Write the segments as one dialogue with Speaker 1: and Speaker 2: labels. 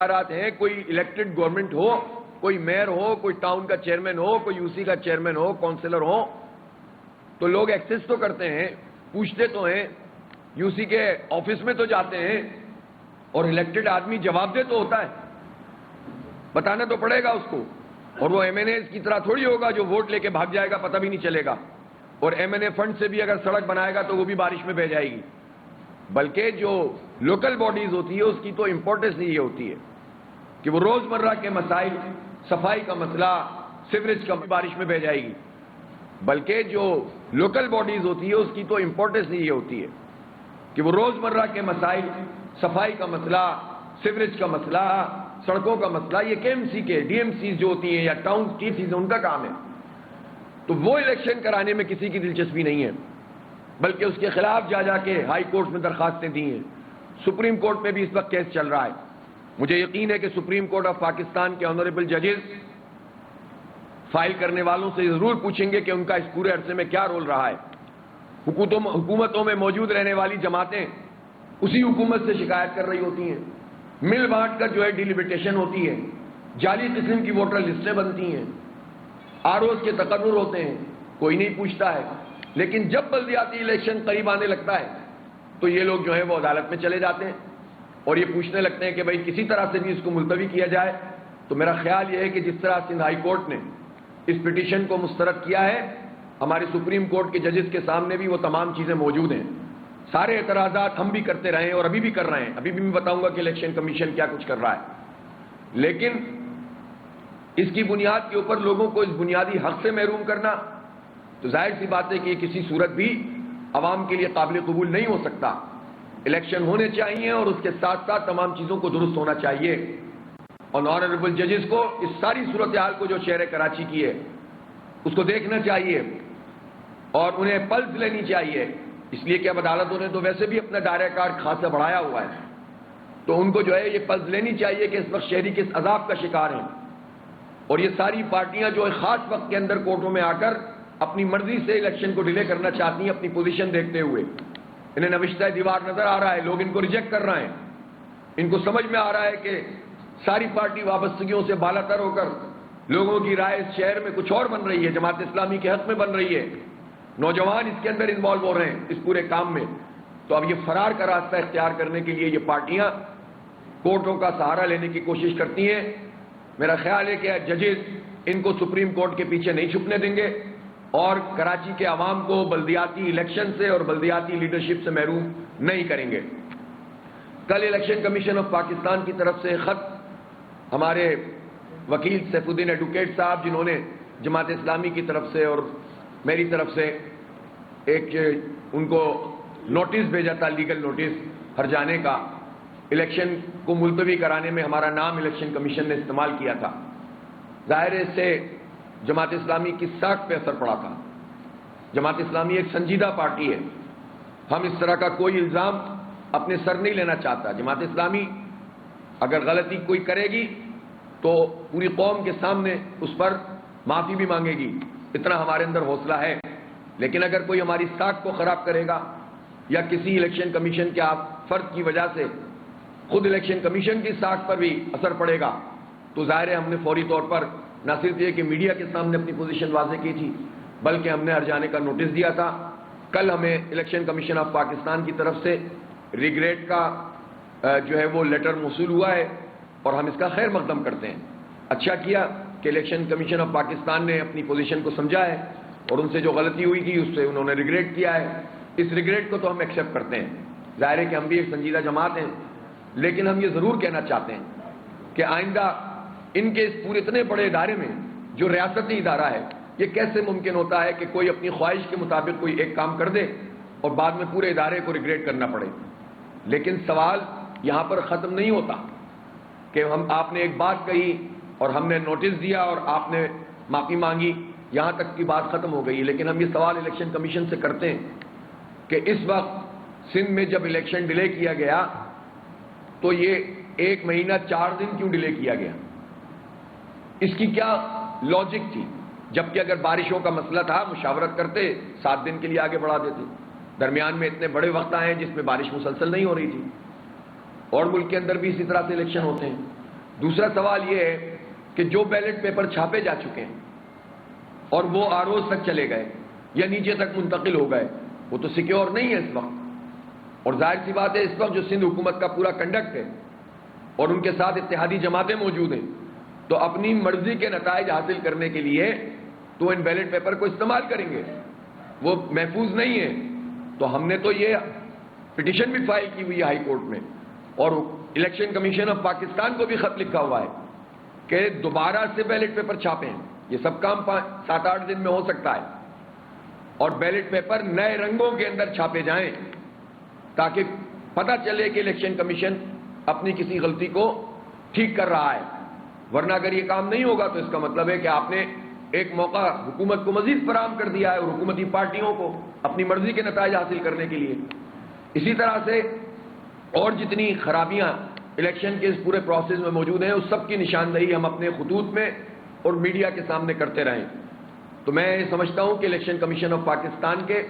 Speaker 1: اختیارات ہیں، کوئی الیکٹڈ گورنمنٹ ہو، کوئی میئر ہو، کوئی ٹاؤن کا چیئرمین ہو، کوئی یو سی کا چیئرمین ہو، کونسلر ہو، تو لوگ ایکسس تو کرتے ہیں، پوچھتے تو ہیں، یو سی کے آفس میں تو جاتے ہیں، اور الیکٹڈ آدمی جواب دہ تو ہوتا ہے، بتانا تو پڑے گا اس کو. اور وہ ایم این اے کی طرح تھوڑی ہوگا جو ووٹ لے کے بھاگ جائے گا، پتہ بھی نہیں چلے گا، اور ایم این اے فنڈ سے بھی اگر سڑک بنائے گا تو وہ بھی بارش میں بہ جائے گی. بلکہ جو لوکل باڈیز ہوتی ہے اس کی تو امپورٹنس یہ ہوتی ہے کہ وہ روزمرہ کے مسائل، صفائی کا مسئلہ، سیوریج کا بارش میں بہ جائے گی. بلکہ جو لوکل باڈیز ہوتی ہے اس کی تو امپورٹنس یہ ہوتی ہے کہ وہ روزمرہ کے مسائل، صفائی کا مسئلہ، سیوریج کا مسئلہ، سڑکوں کا مسئلہ، یہ کے ایم سی کے ڈی ایم سیز جو ہوتی ہیں یا ٹاؤن کی چیزیں ان کا کام ہے. تو وہ الیکشن کرانے میں کسی کی دلچسپی نہیں ہے، بلکہ اس کے خلاف جا کے ہائی کورٹ میں درخواستیں دی ہیں. سپریم کورٹ میں بھی اس وقت کیس چل رہا ہے. مجھے یقین ہے کہ سپریم کورٹ آف پاکستان کے آنریبل ججز فائل کرنے والوں سے ضرور پوچھیں گے کہ ان کا اس پورے عرصے میں کیا رول رہا ہے. حکومتوں میں موجود رہنے والی جماعتیں اسی حکومت سے شکایت کر رہی ہوتی ہیں، مل بانٹ کر جو ہے ڈیلیمیٹیشن ہوتی ہے، جعلی قسم کی ووٹر لسٹیں بنتی ہیں، آر اوز کے تقرر ہوتے ہیں، کوئی نہیں پوچھتا ہے. لیکن جب بلدیاتی الیکشن قریب آنے لگتا ہے تو یہ لوگ جو ہے وہ عدالت میں چلے جاتے ہیں اور یہ پوچھنے لگتے ہیں کہ بھائی کسی طرح سے بھی اس کو ملتوی کیا جائے. تو میرا خیال یہ ہے کہ جس طرح سندھ ہائی کورٹ نے اس پٹیشن کو مسترد کیا ہے، ہماری سپریم کورٹ کے ججز کے سامنے بھی وہ تمام چیزیں موجود ہیں. سارے اعتراضات ہم بھی کرتے رہے ہیں اور ابھی بھی کر رہے ہیں، ابھی بھی میں بتاؤں گا کہ الیکشن کمیشن کیا کچھ کر رہا ہے. لیکن اس کی بنیاد کے اوپر لوگوں کو اس بنیادی حق سے محروم کرنا تو ظاہر سی بات ہے کہ یہ کسی صورت بھی عوام کے لیے قابل قبول نہیں ہو سکتا. الیکشن ہونے چاہیے اور اس کے ساتھ ساتھ تمام چیزوں کو درست ہونا چاہیے. اور آنریبل ججز کو اس ساری صورتحال کو جو شہر کراچی کی ہے اس کو دیکھنا چاہیے اور انہیں پلس لینی چاہیے، اس لیے کہ اب عدالتوں نے تو ویسے بھی اپنا دائرہ کار خاصا بڑھایا ہوا ہے. تو ان کو جو ہے یہ پلس لینی چاہیے کہ اس وقت شہری کس عذاب کا شکار ہیں. اور یہ ساری پارٹیاں جو ایک خاص وقت کے اندر کورٹوں میں آ کر اپنی مرضی سے الیکشن کو ڈیلے کرنا چاہتی ہیں اپنی پوزیشن دیکھتے ہوئے. انہیں نوشتہ دیوار نظر آ رہا ہے، لوگ ان کو ریجیکٹ کر رہے ہیں. ان کو سمجھ میں آ رہا ہے کہ ساری پارٹی وابستگیوں سے بالا تر ہو کر لوگوں کی رائے اس شہر میں کچھ اور بن رہی ہے، جماعت اسلامی کے حق میں بن رہی ہے، نوجوان اس کے اندر انوالو ہو رہے ہیں اس پورے کام میں. تو اب یہ فرار کا راستہ اختیار کرنے کے لیے یہ پارٹیاں کورٹوں کا سہارا لینے کی کوشش کرتی ہیں. میرا خیال ہے کہ ججز ان کو سپریم کورٹ کے پیچھے نہیں چھپنے دیں گے اور کراچی کے عوام کو بلدیاتی الیکشن سے اور بلدیاتی لیڈرشپ سے محروم نہیں کریں گے. کل الیکشن کمیشن آف پاکستان کی طرف سے خط ہمارے وکیل سیف الدین ایڈوکیٹ صاحب، جنہوں نے جماعت اسلامی کی طرف سے اور میری طرف سے ایک ان کو نوٹس بھیجا تھا، لیگل نوٹس ہر جانے کا. الیکشن کو ملتوی کرانے میں ہمارا نام الیکشن کمیشن نے استعمال کیا تھا. ظاہر ہے اس سے جماعت اسلامی کی ساکھ پہ اثر پڑا تھا. جماعت اسلامی ایک سنجیدہ پارٹی ہے، ہم اس طرح کا کوئی الزام اپنے سر نہیں لینا چاہتا. جماعت اسلامی اگر غلطی کوئی کرے گی تو پوری قوم کے سامنے اس پر معافی بھی مانگے گی، اتنا ہمارے اندر حوصلہ ہے. لیکن اگر کوئی ہماری ساکھ کو خراب کرے گا یا کسی الیکشن کمیشن کے فرد کی وجہ سے خود الیکشن کمیشن کی ساکھ پر بھی اثر پڑے گا تو ظاہر ہے ہم نے فوری طور پر نہ صرف یہ کہ میڈیا کے سامنے اپنی پوزیشن واضح کی تھی بلکہ ہم نے ہر جانے کا نوٹس دیا تھا. کل ہمیں الیکشن کمیشن آف پاکستان کی طرف سے ریگریٹ کا جو ہے وہ لیٹر موصول ہوا ہے اور ہم اس کا خیر مقدم کرتے ہیں. اچھا کیا کہ الیکشن کمیشن آف پاکستان نے اپنی پوزیشن کو سمجھا ہے اور ان سے جو غلطی ہوئی تھی اس سے انہوں نے ریگریٹ کیا ہے. اس ریگریٹ کو تو ہم ایکسیپٹ کرتے ہیں. ظاہر ہے کہ ہم بھی ایک سنجیدہ جماعت ہیں، لیکن ہم یہ ضرور کہنا چاہتے ہیں کہ آئندہ ان کے اس پورے اتنے بڑے ادارے میں جو ریاستی ادارہ ہے، یہ کیسے ممکن ہوتا ہے کہ کوئی اپنی خواہش کے مطابق کوئی ایک کام کر دے اور بعد میں پورے ادارے کو ریگریٹ کرنا پڑے. لیکن سوال یہاں پر ختم نہیں ہوتا کہ آپ نے ایک بات کہی اور ہم نے نوٹس دیا اور آپ نے معافی مانگی، یہاں تک کی بات ختم ہو گئی. لیکن ہم یہ سوال الیکشن کمیشن سے کرتے ہیں کہ اس وقت سندھ میں جب الیکشن ڈیلے کیا گیا تو یہ 1 مہینہ 4 دن کیوں ڈیلے کیا گیا؟ اس کی کیا لاجک تھی؟ جبکہ اگر بارشوں کا مسئلہ تھا مشاورت کرتے 7 دن کے لیے آگے بڑھا دیتے. درمیان میں اتنے بڑے وقت آئے ہیں جس میں بارش مسلسل نہیں ہو رہی تھی اور ملک کے اندر بھی اسی طرح سے الیکشن ہوتے ہیں. دوسرا سوال یہ ہے کہ جو بیلٹ پیپر چھاپے جا چکے ہیں اور وہ آروز تک چلے گئے یا نیچے تک منتقل ہو گئے، وہ تو سیکیور نہیں ہے اس وقت، اور ظاہر سی بات ہے اس وقت جو سندھ حکومت کا پورا کنڈکٹ ہے اور ان کے ساتھ اتحادی جماعتیں موجود ہیں، تو اپنی مرضی کے نتائج حاصل کرنے کے لیے تو ان بیلٹ پیپر کو استعمال کریں گے، وہ محفوظ نہیں ہے۔ تو ہم نے تو یہ پٹیشن بھی فائل کی ہوئی ہے ہائی کورٹ میں، اور الیکشن کمیشن آف پاکستان کو بھی خط لکھا ہوا ہے کہ دوبارہ سے بیلٹ پیپر چھاپیں۔ یہ سب کام 7-8 دن میں ہو سکتا ہے، اور بیلٹ پیپر نئے رنگوں کے اندر چھاپے جائیں تاکہ پتہ چلے کہ الیکشن کمیشن اپنی کسی غلطی کو ٹھیک کر رہا ہے۔ ورنہ اگر یہ کام نہیں ہوگا تو اس کا مطلب ہے کہ آپ نے ایک موقع حکومت کو مزید فراہم کر دیا ہے اور حکومتی پارٹیوں کو اپنی مرضی کے نتائج حاصل کرنے کے لیے۔ اسی طرح سے اور جتنی خرابیاں الیکشن کے اس پورے پروسیس میں موجود ہیں اس سب کی نشاندہی ہم اپنے خطوط میں اور میڈیا کے سامنے کرتے رہیں۔ تو میں سمجھتا ہوں کہ الیکشن کمیشن آف پاکستان کے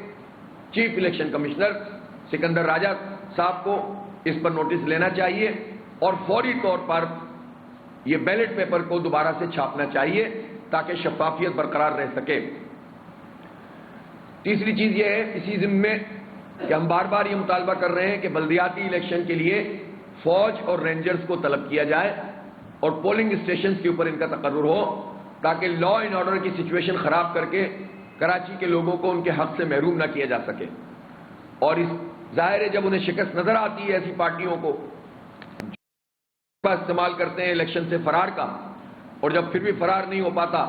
Speaker 1: چیف الیکشن کمشنر سکندر راجہ صاحب کو اس پر نوٹس لینا چاہیے اور فوری طور پر یہ بیلٹ پیپر کو دوبارہ سے چھاپنا چاہیے تاکہ شفافیت برقرار رہ سکے۔ تیسری چیز یہ ہے اسی ضمن میں کہ ہم بار بار یہ مطالبہ کر رہے ہیں کہ بلدیاتی الیکشن کے لیے فوج اور رینجرز کو طلب کیا جائے اور پولنگ اسٹیشنز کے اوپر ان کا تقرر ہو تاکہ لا اینڈ آرڈر کی سچویشن خراب کر کے کراچی کے لوگوں کو ان کے حق سے محروم نہ کیا جا سکے۔ اور اس ظاہر ہے جب انہیں شکست نظر آتی ہے ایسی پارٹیوں کو استعمال کرتے ہیں الیکشن سے فرار کا، اور جب پھر بھی فرار نہیں ہو پاتا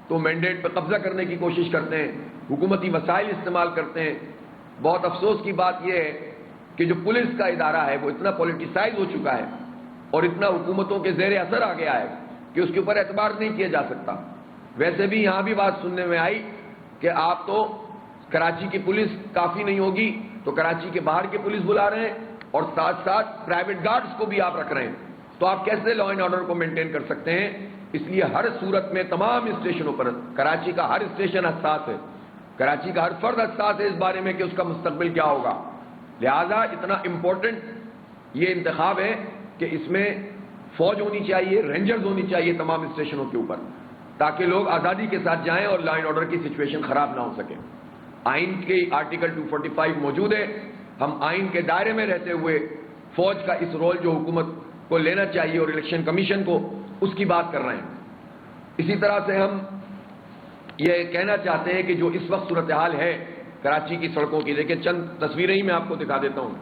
Speaker 1: تو مینڈیٹ پہ قبضہ کرنے کی کوشش کرتے ہیں، حکومتی وسائل استعمال کرتے ہیں۔ بہت افسوس کی بات یہ ہے کہ جو پولیس کا ادارہ ہے وہ اتنا پولیٹیسائز ہو چکا ہے اور اتنا حکومتوں کے زیر اثر آ گیا ہے کہ اس کے اوپر اعتبار نہیں کیا جا سکتا۔ ویسے بھی یہاں بھی بات سننے میں آئی کہ آپ تو کراچی کی پولیس کافی نہیں ہوگی تو کراچی کے باہر کی پولیس بلا رہے ہیں اور ساتھ ساتھ پرائیویٹ گارڈز کو بھی آپ رکھ رہے ہیں، تو آپ کیسے لا اینڈ آرڈر کو مینٹین کر سکتے ہیں؟ اس لیے ہر صورت میں تمام اسٹیشنوں پر کراچی کا ہر اسٹیشن حساس ہے، کراچی کا ہر فرد حساس ہے اس بارے میں کہ اس کا مستقبل کیا ہوگا۔ لہذا اتنا امپورٹنٹ یہ انتخاب ہے کہ اس میں فوج ہونی چاہیے، رینجرز ہونی چاہیے تمام اسٹیشنوں کے اوپر تاکہ لوگ آزادی کے ساتھ جائیں اور لا اینڈ آرڈر کی سچویشن خراب نہ ہو سکے۔ آئین کے آرٹیکل 245 موجود ہے، ہم آئین کے دائرے میں رہتے ہوئے فوج کا اس رول جو حکومت کو لینا چاہیے اور الیکشن کمیشن کو، اس کی بات کر رہے ہیں۔ اسی طرح سے ہم یہ کہنا چاہتے ہیں کہ جو اس وقت صورتحال ہے کراچی کی سڑکوں کی، دیکھیں چند تصویریں ہی میں آپ کو دکھا دیتا ہوں،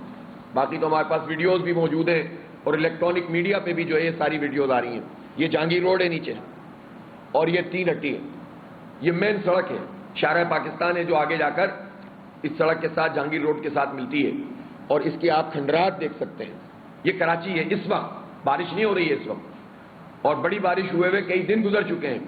Speaker 1: باقی تو ہمارے پاس ویڈیوز بھی موجود ہیں اور الیکٹرانک میڈیا پہ بھی جو ہے یہ ساری ویڈیوز آ رہی ہیں۔ یہ جہانگیر روڈ ہے نیچے اور یہ 3 ہٹی ہے، یہ مین سڑک ہے، شارع پاکستان ہے جو آگے جا کر اس سڑک کے ساتھ جہانگیر روڈ کے ساتھ ملتی ہے، اور اس کے آپ کھنڈرات دیکھ سکتے ہیں۔ یہ کراچی ہے، اس وقت بارش نہیں ہو رہی ہے اس وقت، اور بڑی بارش ہوئے کئی دن گزر چکے ہیں،